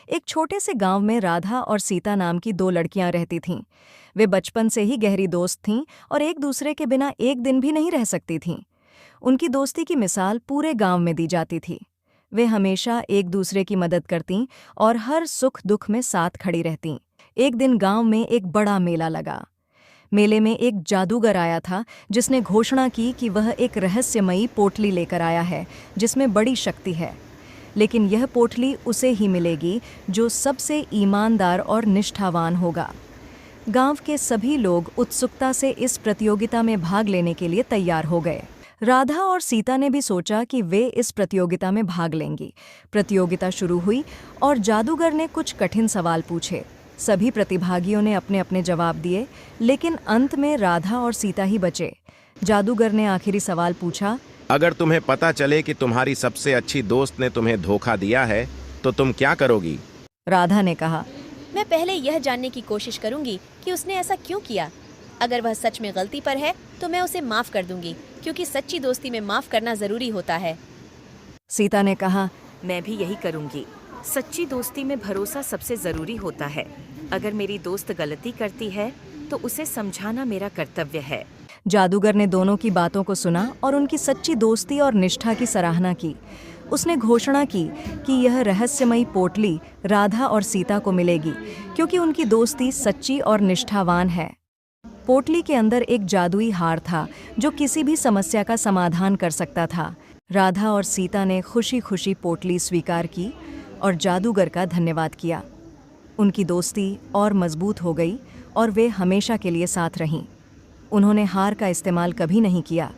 एक छोटे से गांव में राधा और सीता नाम की दो लड़कियां रहती थीं। वे बचपन से ही गहरी दोस्त थीं और एक दूसरे के बिना एक दिन भी नहीं रह सकती थीं। उनकी दोस्ती की मिसाल पूरे गांव में दी जाती थी। वे हमेशा एक दूसरे की मदद करतीं और हर सुख दुख में साथ खड़ी रहतीं। एक दिन गांव में एक बड़ा मेला लगा। मेले में एक जादूगर आया था जिसने घोषणा की कि वह एक रहस्यमयी पोटली लेकर आया है जिसमें बड़ी शक्ति है। लेकिन यह पोटली उसे ही मिलेगी जो सबसे ईमानदार और निष्ठावान होगा। गांव के सभी लोग उत्सुकता से इस प्रतियोगिता में भाग लेने के लिए तैयार हो गए। राधा और सीता ने भी सोचा कि वे इस प्रतियोगिता में भाग लेंगी। प्रतियोगिता शुरू हुई और जादूगर ने कुछ कठिन सवाल पूछे। सभी प्रतिभागियों ने अपने अपने जवाब दिए, लेकिन अंत में राधा और सीता ही बचे। जादूगर ने आखिरी सवाल पूछा, अगर तुम्हें पता चले कि तुम्हारी सबसे अच्छी दोस्त ने तुम्हें धोखा दिया है तो तुम क्या करोगी? राधा ने कहा, मैं पहले यह जानने की कोशिश करूंगी कि उसने ऐसा क्यों किया। अगर वह सच में गलती पर है तो मैं उसे माफ कर दूंगी, क्योंकि सच्ची दोस्ती में माफ करना जरूरी होता है। सीता ने कहा, मैं भी यही करूंगी। सच्ची दोस्ती में भरोसा सबसे जरूरी होता है। अगर मेरी दोस्त गलती करती है तो उसे समझाना मेरा कर्तव्य है। जादूगर ने दोनों की बातों को सुना और उनकी सच्ची दोस्ती और निष्ठा की सराहना की। उसने घोषणा की कि यह रहस्यमयी पोटली राधा और सीता को मिलेगी, क्योंकि उनकी दोस्ती सच्ची और निष्ठावान है। पोटली के अंदर एक जादुई हार था जो किसी भी समस्या का समाधान कर सकता था। राधा और सीता ने खुशी खुशी पोटली स्वीकार की और जादूगर का धन्यवाद किया। उनकी दोस्ती और मजबूत हो गई और वे हमेशा के लिए साथ रहीं। उन्होंने हार का इस्तेमाल कभी नहीं किया,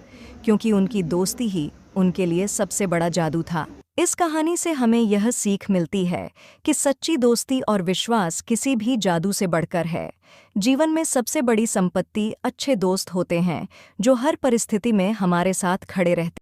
क्योंकि उनकी दोस्ती ही उनके लिए सबसे बड़ा जादू था। इस कहानी से हमें यह सीख मिलती है कि सच्ची दोस्ती और विश्वास किसी भी जादू से बढ़कर है। जीवन में सबसे बड़ी संपत्ति अच्छे दोस्त होते हैं जो हर परिस्थिति में हमारे साथ खड़े रहते हैं।